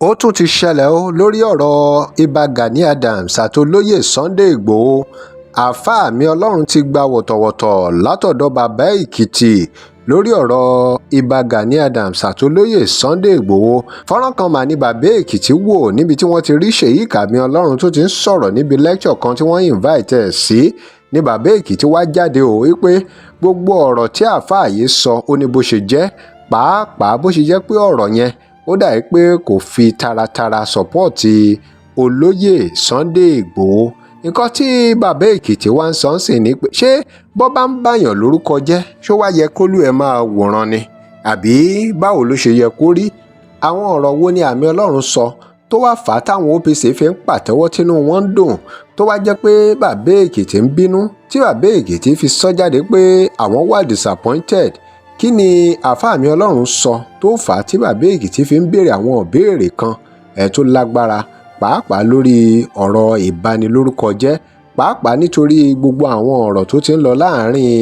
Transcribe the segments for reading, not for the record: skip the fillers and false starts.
ó tún ti ṣẹlẹ̀ o lórí ọ̀rọ̀ Ìbà Gani Adams àtolóyè Sunday Igboho. àáfàá mi ọlọ́run ti gba wọ̀tọ̀wọ̀tọ̀ látọ̀dọ̀ bàbá Ekiti lórí ọ̀rọ̀ Ìbà Gani Adams àtolóyè Sunday Igboho. fọ́nrán kan mà ní bàbá Ekiti wò níbi tí wọ́n ti rí Sheik àmì ọlọ́run tó ti ń sọ̀rọ̀ níbi lecture kan tí wọ́n invite ẹ̀ sí ní bàbá Ekiti wá jáde ò wípé gbogbo ọ̀rọ̀ tí àáfàá yìí sọ ó ní bó ṣe jẹ́, pàápàá bó ṣe jẹ́ pé ọ̀rọ̀ yẹn ó dàbí pé kò fi taratara sọ́pọ́ọ̀tì olóyè Sunday Igboho. nǹkan tí bàbá Èkìtì wá ń sọ sí ni pé ṣé bọ́ bá ń bàyàn lórúkọ jẹ́ ṣó wá yẹ kólú ẹ̀ máa wòran ni àbí báwo ló ṣe yẹ kó rí? àwọn ọ̀rọ̀ wo ni àmì ọlọ́run sọ tó wá fà á táwọn OPC fi ń pàtẹ́wọ́ tínú wọn ń dùn tó wá jẹ́ pé bàbá Èkìtì ń bínú tí bàbá Èkìtì fi sọ jáde pé àwọn wà disappointed? kí ni àáfàá mi ọlọ́run sọ tó fà á tí bàbá Èkìtì fi ń béèrè àwọn ìbéèrè kan tó lágbára, pàápàá lórí ọ̀rọ̀ ìbanilórúkọ jẹ́, pàápàá nítorí gbogbo àwọn ọ̀rọ̀ tó ti ń lọ láàárín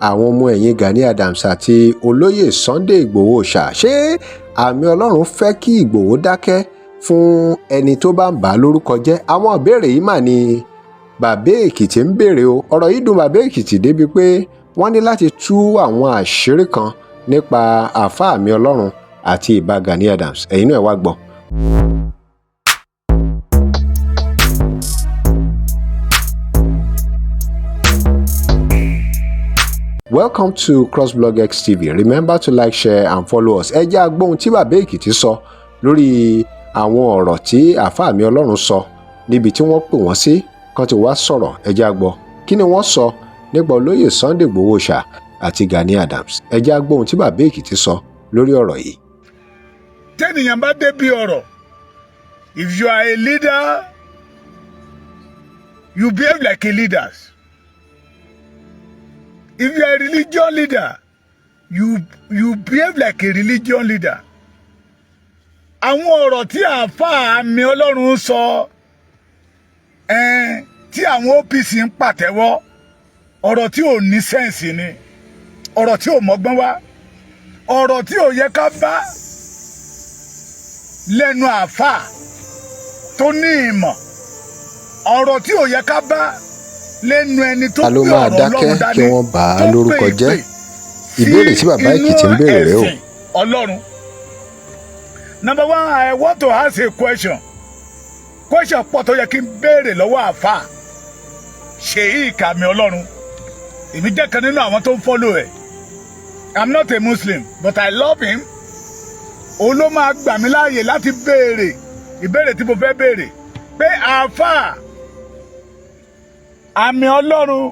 àwọn ọmọ ẹ̀yìn Gani Adams àti olóyè Sunday Igboho ṣá? ṣé àmì ọlọ́run fẹ́ kí Igboho dákẹ́ fún ẹni tó bá ń bà á lórúkọ jẹ́? àwọn ìbéèrè yìí mà ní bàbá Èkìtì ń béèrè o. ọ̀rọ̀ yìí dùn bàbá Èkìtì débi pé wọ́n ní láti tú àwọn àṣírí kan nípa àáfàá àmì ọlọ́run àti Ìbà Gani Adams. ẹ̀yin náà wá gbọ́. Welcome to crossblogX TV. Remember to like, share and follow us. ẹ jẹ́ a gbọ́ ohun tí bàbá Èkìtì sọ lórí àwọn ọ̀rọ̀ tí àáfàá àmì ọlọ́run sọ níbi tí wọ́n pè wọ́n sí kan ti wá sọ̀rọ̀. ẹ jẹ́ a gbọ́ kí ni wọ́n sọ nípa olóyè Sunday Igboho ṣá àti Gani Adams. ẹ jẹ́ a gbọ́ ohun tí bàbá Èkìtì sọ lórí ọ̀rọ̀ yìí. tẹ́nìyàn bá débi ọ̀rọ̀, if you are a leader, you behave like a leader. If you are a religion leader, you behave like a religion leader. àwọn ọ̀rọ̀ tí àáfàá àmì ọlọ́run sọ tí àwọn OPC ń pàtẹ́wọ́, ọ̀rọ̀ tí ò ní sẹ́ǹsì ni, ọ̀rọ̀ tí ò mọ́gbọ́n wá, ọ̀rọ̀ tí ò yẹ ká bá lẹ́nu àáfàá tó ní ìmọ̀, ọ̀rọ̀ tí ò yẹ ká bá lẹ́nu ẹni tó gbé ọ̀rọ̀ ọlọ́run dání, kí wọ́n bà á lórúkọ jẹ́. ìbéèrè tí bàbá Èkìtì ń béèrè rẹ o. ọlọ́run. Number one, I want to ask a question pọ̀ tó yẹ kí n béèrè lọ́wọ́ àáfàá Sheik àmì ọlọ́run. èmi jẹ́ kan nínú àwọn tó ń follow ẹ̀. I'm not a Muslim but I love him. òun ló máa gbà mí láàyè láti béèrè ìbéèrè tí mo fẹ́ béèrè pé àáfàá àmì ọlọ́run,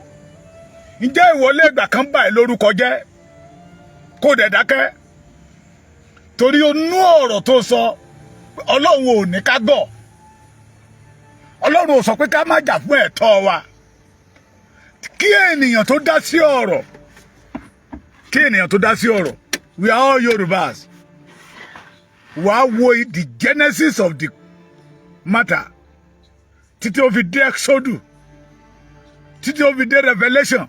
ǹjẹ́ ìwọlé ìgbà kan bá ẹ lórúkọ jẹ́ kó dẹ̀ dákẹ́? torí onú ọ̀rọ̀ tó sọ ọlọ́run ò ní ká gọ̀, ọlọ́run ò sọ pé ká má jà fún ẹ̀tọ́ wa. kí ènìyàn tó dá sí ọ̀rọ̀, we are all Yorubas. wàá wo the genesis of the matter títí ó fi dé Exodus, títí ó fi dé Revelation.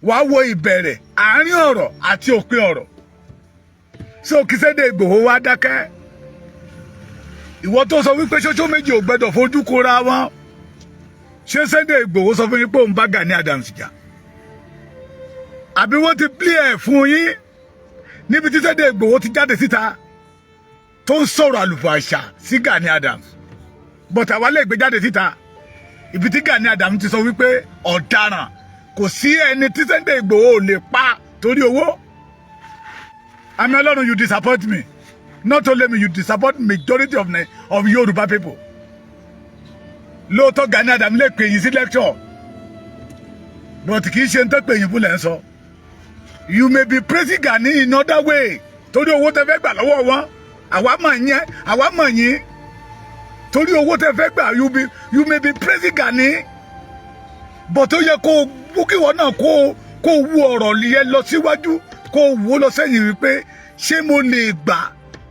wàá wo ìbẹ̀rẹ̀, àárín ọ̀rọ̀ àti òpin ọ̀rọ̀. so kí Sunday Igboho wá dákẹ́? ìwọ tó sọ wípé ṣoṣo méjì ò gbẹdọ̀ fojú kóra wọn, ṣé Sunday Igboho sọ fún yín pé òun bá Gani Adams jà? àbí wọ́n ti plé ẹ̀ fún yín níbi tí Sunday Igboho ti jáde síta tó ń sọ̀rọ̀ àlùfàǹṣà sí Gani Adams? but àwa lè gbé jáde síta ibi tí Gani Adams ti sọ wípé ọ̀daràn kò sí ẹni tí Sunday Igboho ò lè pa torí owó. àmì ọlọ́run, you disappoint me. Not only me, you disappoint majority of Yoruba people. lóòótọ́ Gani Adams lè pè yín sí lecture but kì í ṣe ń tẹ́ pè yín fún lẹ́ ń sọ. you may be praising Gani in other way torí owó tẹ́ fẹ́ gbà lọ́wọ́ wọn. àwa mọ̀ yín torí owó tẹ́ fẹ́ gbà. you may be praising Gani but ó yẹ kó búkìwọ́ náà kó wú ọ̀rọ̀ yẹn lọ síwájú, kó wú lọ sẹ́yìn wípé ṣé mo lè gbà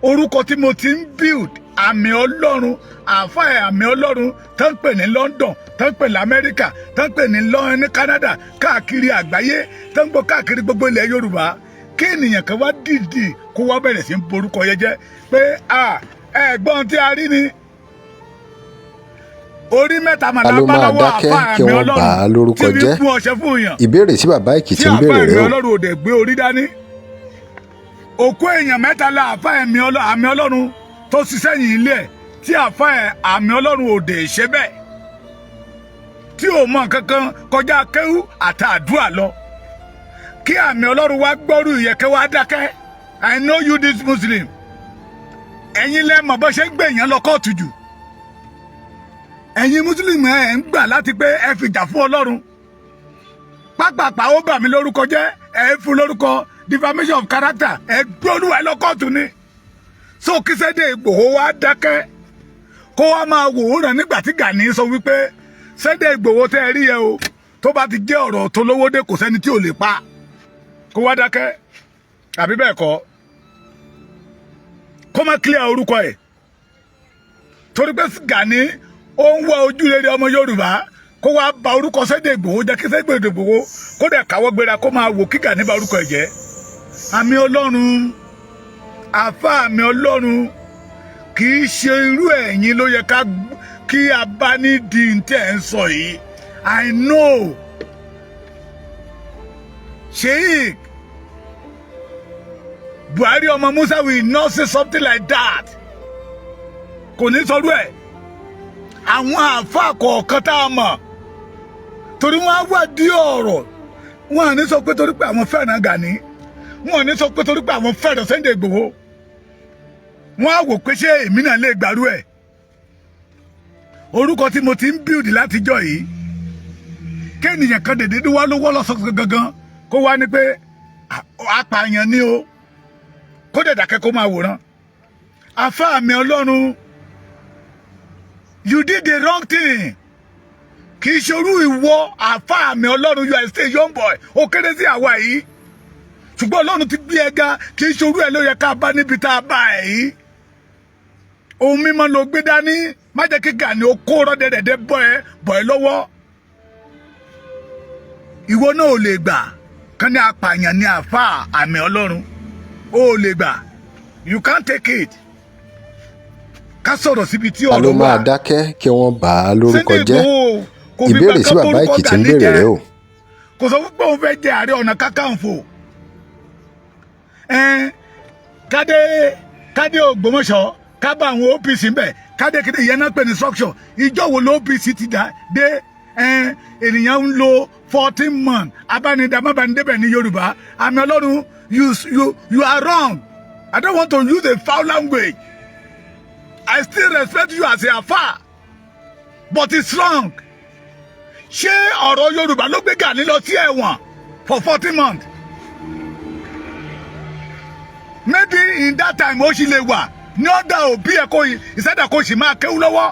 orúkọ tí mo ti ń build àmì ọlọ́run, àáfàá àmì ọlọ́run tó ń pè ní London, tó ń pè ní Amẹ́ríkà, tó ń pè ní Canada, káàkiri àgbáyé, tó ń gbọ́ káàkiri gbogbo ilẹ̀ Yorùbá. kí ènìyàn kan wá dìdì kó wá bẹ̀rẹ̀ sí ń borúkọ yẹn jẹ́ pé ẹ̀gbọ́n tí a rí ni orí mẹ́ta màlá bá lọ́wọ́ àfa àmì Ọlọ́run tí fi fún ọṣẹ fún èèyàn. Ìbéèrè tí bàbá Èkìtì ń béèrè rẹ o. tí àfa àmì Ọlọ́run ò dẹ̀ gbé orí dání. Òkú èèyàn mẹ́ta la àfa àmì Ọlọ́run tó ṣiṣẹ́ yìí ilé ẹ̀ tí àfa àmì Ọlọ́run ò dẹ̀ ṣe bẹ́ẹ̀. Tí ò mọ kankan kọjá kéwú àti àdúrà lọ. Kí àmì Ọlọ́run wá gbọ́rú ìyẹ̀kẹ́ wá dákẹ́. I know you this Muslim. Ẹ̀yin lẹ́mọ̀ bó ṣe ń gbé èèyàn lọ kóòtù jù. Ẹ̀yin Muslim ẹ̀ ń gbà láti pé ẹ fìjà fún Ọlọ́run. Pápápá ó bà mí lórúkọ jẹ́ ẹ fún lórúkọ defamation of character ẹ gbé Olúwa ẹ lọ kóòtù ni. So kí Sunday Igboho wá dákẹ́ kó wá máa wòóràn nígbà tí Gani sọ wípé Sunday Igboho tẹ́ ẹ rí ẹ o tó bá ti jẹ́ ọ̀rọ̀ tó lówó dé kò sẹ́ni tí ò lè pa kó wá dákẹ́ àbí bẹ́ẹ̀ kọ́ kó má clear orúkọ ẹ̀ torí pé Gani ó ń wá ojúrere ọmọ Yorùbá kó wá ba orúkọ Sunday Igboho jẹ́ kí Sunday Igboho kó dẹ̀ káwọ́ gbéra kó máa wò kí Gani ba orúkọ ẹ̀ jẹ́ àmì Ọlọ́run àfa àmì Ọlọ́run kì í ṣe irú ẹ̀yin ló yẹ kí a bá nídìí tẹ̀ ń sọ yìí I know Sheikh Buhari ọmọ Musa will not say something like that kò ní sọrú ẹ̀ àwọn àfa kọ̀ọ̀kan tá a mọ̀ torí wọ́n á wádìí ọ̀rọ̀ wọ́n á ní sọ pé torí pé àwọn fẹ́ràn Gani wọ́n á ní sọ pé torí pé àwọn fẹ́ràn Sunday Igboho wọ́n á wò pé ṣé èmi náà lè gbàrú ẹ̀ orúkọ tí mo ti ń build látijọ́ yìí kéènìyàn kan dèdè wá ló wọ́ lọ́sọ̀ gangan kó wá ní pé apààyàn ni o kó dẹ̀ dákẹ́ kó máa wòran àfa àmì Ọlọ́run you did the wrong thing kì í ṣorú ìwọ àfa àmì Ọlọ́run you are still young boy ó kéré sí àwa yìí ṣùgbọ́n Ọlọ́run ti gbé ẹ ga kì í ṣorú ẹ ló yẹ ká bá níbi tá a bá ẹ yìí ohun mímọ́ ló gbé dání má jẹ́ kí Gani ó kó rọ́dẹ̀dẹ̀dẹ̀ bọ́ ẹ lọ́wọ́ ìwọ náà ò lè gbà kán ní apààyàn ní àfa àmì Ọlọ́run ó lè gbà you can't take it ká sọ̀rọ̀ síbi tí ọ̀rọ̀ wà. ló máa dákẹ́ kí wọ́n bà á lórúkọ jẹ́ ìbéèrè tí bàbá Èkìtì ń béèrè rẹ o. kò sọ wípé òun fẹ́ jẹ Ààrẹ Ọ̀nà Kakanfò kádé Ògbómọ̀ṣọ́ ká bá àwọn OPC ń bẹ̀ kádé kéde ìyẹn náà pè ní structure ìjọ wo ló OPC ti dé ènìyàn ń lo 14 months abánidàmábánidébẹ̀ ní Yorùbá àmì Ọlọ́run you are wrong I don't want to use a foul language I still respect you as a afa but it's wrong ṣé ọ̀rọ̀ Yorùbá ló gbé Gani lọ sí ẹ̀wọ̀n for 14 months maybe in that time ó sì lè wà ní ọ̀dà òbí ẹ̀ kó ìṣẹ̀dá kó sì máa kéwú lọ́wọ́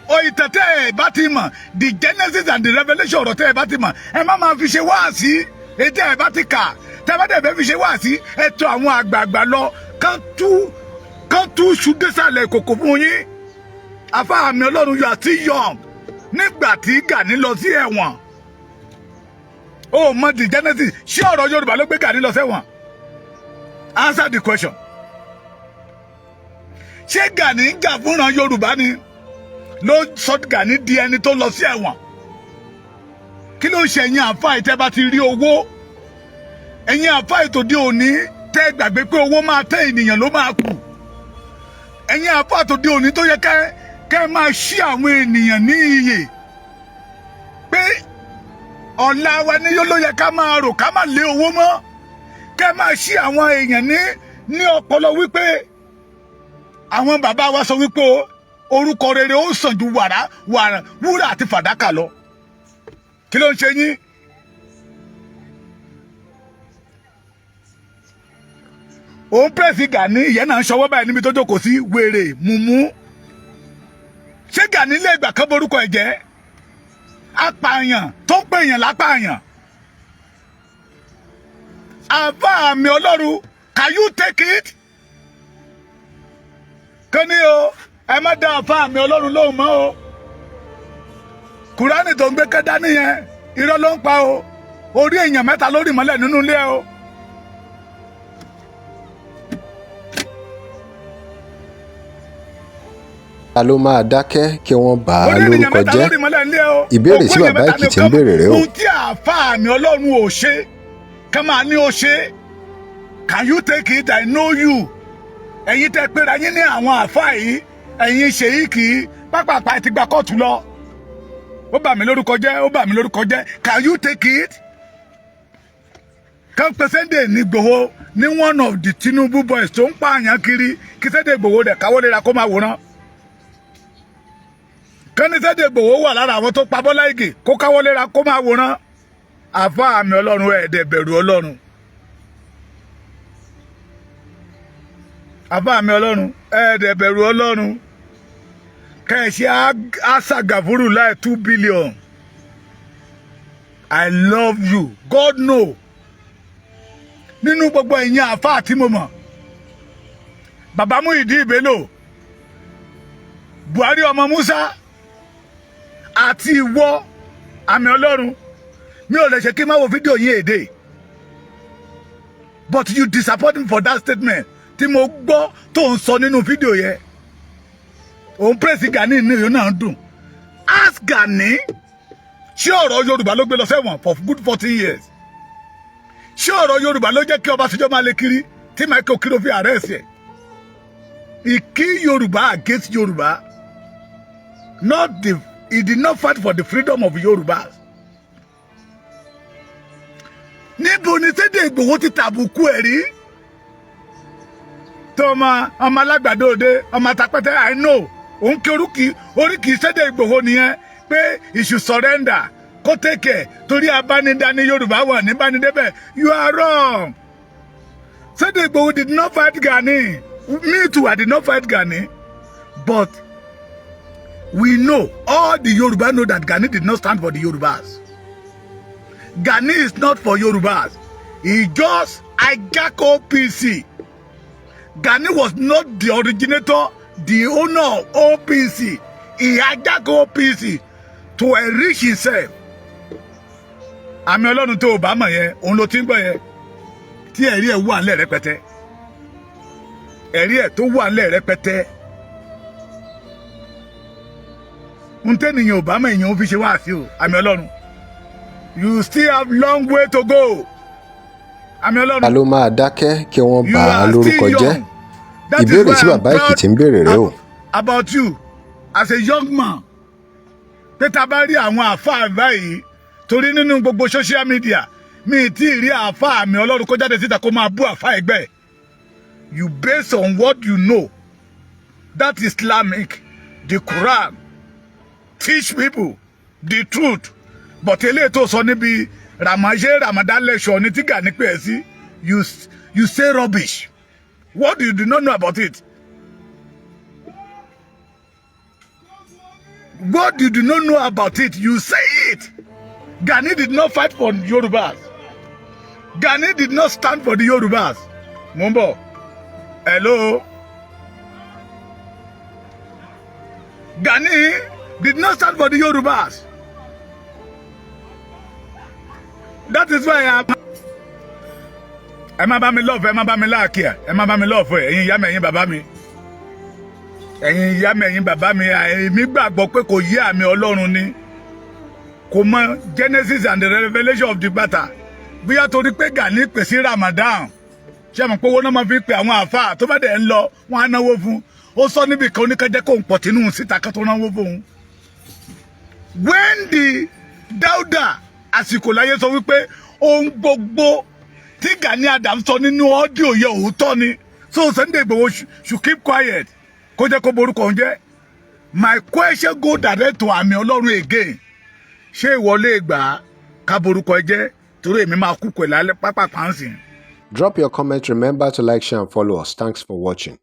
o ìtẹ̀tẹ̀ ẹ̀ bá ti mọ̀ the Genesis and the Revelation ọ̀rọ̀ tẹ̀ ẹ̀ bá ti mọ̀ ẹ má máa fi ṣe wáàsí ètò ẹ̀ bá ti kà tẹ̀ bá dẹ̀ fẹ́ fi ṣe wáàsí ẹ̀ tọ̀ àwọn àgbààgbà lọ kán tú ṣùdésàlẹ̀ kòkò fún yín àfa àmì Ọlọ́run you are still young nígbà tí Gani lọ sí ẹ̀wọ̀n ó mọ the Genesis ṣé ọ̀rọ̀ Yorùbá ló gbé Gani lọ sẹ́wọ̀n answer the question ṣé Gani ń jà fúnra Yorùbá ni ló sọ Gani di ẹni tó lọ sí ẹ̀wọ̀n kí ló ṣe ẹ̀yin àfa ìtẹ́ bá ti rí owó ẹ̀yin àfa ìtòdí òní tẹ́ gbàgbé pé owó máa tẹ́ ènìyàn ló máa kù ẹ̀yin àfa ìtòdí òní tó yẹ kẹ́ máa ṣí àwọn ènìyàn ní iyè pé ọ̀la wa ni yóò ló yẹ ká máa rò ká máa lé owó mọ́ kẹ́ máa ṣí àwọn èèyàn ní ọpọlọ wípé àwọn bàbá wa sọ wípé orúkọ rere ó sàn ju wúrà àti fàdákà lọ kí ló ń ṣe yín òun pèsè Gani ìyẹn náà ń ṣọwọ́ báyìí níbi tó jókòó sí wèrè mùmú ṣé Gani lè gbà kán borúkọ ẹ̀ jẹ́ apààyàn tó ń pè èèyàn lápààyàn àfa àmì Ọlọ́run can you take it kán ní o ẹ má dá àfa àmì Ọlọ́run lóhùn mọ́ o Kùránì tó ń gbé kẹ́dá nìyẹn irọ́ ló ń pa o orí èèyàn mẹ́ta lórí mọ́lẹ̀ nínú ilé o. ta ló máa dákẹ́ kí wọ́n bà á Ó ní ènìyàn lórúkọ mẹ́ta jẹ́? lórí ìmọ́lẹ̀ ńlẹ́ o. Ìbéèrè tí Ògo ènìyàn bàbá mẹ́ta ni Èkìtì ká ń béèrè rèé o. ohun tí àáfàá mi Ọlọ́run ò ṣe ká máa ní ó ṣe. Can you take it? I know you. Ẹ̀yin tẹ́ pera yín ní àwọn àáfàá yìí, ẹ̀yin ṣèyí kì í pápápá ti gba kóòtù lọ. Ó bà mí lórúkọ jẹ́, ó bà mí lórúkọ jẹ́. Can you take it? Kan pe Sunday ní Igboho ní one of the Tinubu boys tó ń pààyàn kiri kí Sunday Igboho dẹ̀ káwọ́ lera kó máa wòran. Kan ní Sunday Igboho wà lára àwọn tó pa Bọ́lá Ìgè kó káwọ́ lera kó máa wòran. Àfáà mi Ọlọ́run ẹ̀ẹ́dẹ̀ bẹ̀rù Ọlọ́run. Àfáà mi Ọlọ́run ẹ̀ẹ́dẹ̀ bẹ̀rù Ọlọ́run. Kẹ̀sí àṣàgàfúrú láì 2 billion. I love you. God know. Nínú gbogbo ẹ̀yin àfáà tí mo mọ̀, Bàbá Muyideen Bello, Buhari ọmọ Musa, àti ìwọ àmì Ọlọ́run, mi ò lè ṣe kí n má wo fídíò yín èdè. But you disappoint me for that statement tí mo gbọ́ tó ń sọ nínú fídíò yẹn. Òun praise Gani ní ìyó náà dùn. Ask Gani, ṣé ọ̀rọ̀ Yorùbá ló gbé lọ sẹ́wọ̀n for good 40 years? Ṣé ọ̀rọ̀ Yorùbá ló jẹ́ kí Ọbásanjọ́ máa lé kiri tí Michael Okiro fi arrest ẹ̀? He killed Yorùbá against Yorùbá. He did not fight for the freedom of Yorùbá. Níbo ni Sunday Igboho ti tàbùkù ẹ̀ rí? Tó ọmọ alágbàdo òde, ọmọ atapẹ́tẹ́, I know. Òun kí oríkì Sunday Igboho nìyẹn pé he should surrender. Kó tẹ̀kẹ̀ torí abánidání Yorùbá wà ní bánidébẹ̀. You are wrong. Sunday Igboho did not fight Gani. Me too, I did not fight Gani. But we know, all the Yoruba know that Gani did not stand for the Yorubas. Gani is not for Yorubas. He just hijacked OPC. Gani was not the originator, the owner of OPC. He hijacked OPC to enrich himself. Àmì Ọlọ́run tó bá mọ̀ yẹn, òun ló ti ń gbọ́ yẹn. Tí ẹ̀rí ẹ̀ wà ńlẹ̀ rẹpẹtẹ. Ẹ̀rí ẹ̀ tó wà ńlẹ̀ rẹpẹtẹ. Ntẹ́nìyàn ò bá mọ̀ èèyàn ó fi ṣe wá sí o, àmì Ọlọ́run. You still have long way to go. Àmì Ọlọ́run. Ta ló máa dákẹ́ kí wọ́n bà á lórúkọ jẹ́? Ìbéèrè tí bàbá Èkìtì ń béèrè rèé o. About you as a young man. Pé tá bá rí àwọn àfáà báyìí torí nínú gbogbo social media mi tí rí àfáà mi Ọlọ́run kó jáde síta kó máa bú àfáà ẹgbẹ́. You based on what you know. That Islamic, the Quran, teach people the truth. But eléyìí tó sọ níbi Ramadan lecture ní tí Gani pè é sí, you say rubbish. What do you do not know about it? What you do not know about it, you say it. Gani did not fight for Yorubas. Gani did not stand for the Yorubas. Mumbo, hello? Gani did not stand for the Yorubas. That is why I am. Ẹ má bá mi love, ẹ má bá mi like ẹ, ẹ má bá mi love ẹ, ẹ̀yin ìyá mi, ẹ̀yin bàbá mi. Ẹ̀yin ìyá mi, ẹ̀yin bàbá mi, èmi gbàgbọ́ pé kò yé àmì Ọlọ́run ni. Kò mọ Genesis and the revelation of the matter. Bóyá torí pé Gani pè sí Ramadan. Ṣé mọ̀ pé owó náà máa fi pe àwọn àfáà tó bá dẹ̀ ń lọ, wọ́n á náwó fún. Ó sọ níbi kan oníkẹ́jẹ́ kó ń pọ̀ tínú síta ká tó náwó fún. When the Dáúdà àsìkò láyé sọ wípé ohun gbogbo tí Gani Adams sọ nínú ọ́díò yẹ òótọ́ ni. So Sunday Igboho should keep quiet. Kó jẹ́ kó borúkọ òun jẹ́. My question go direct to àmì Ọlọ́run again. Ṣé ìwọ lè gbà ká borúkọ jẹ́ torí èmi máa kú pẹ̀lú alẹ́ pápá pàǹsìn. Drop your comment. Remember to like, share and follow us. Thanks for watching.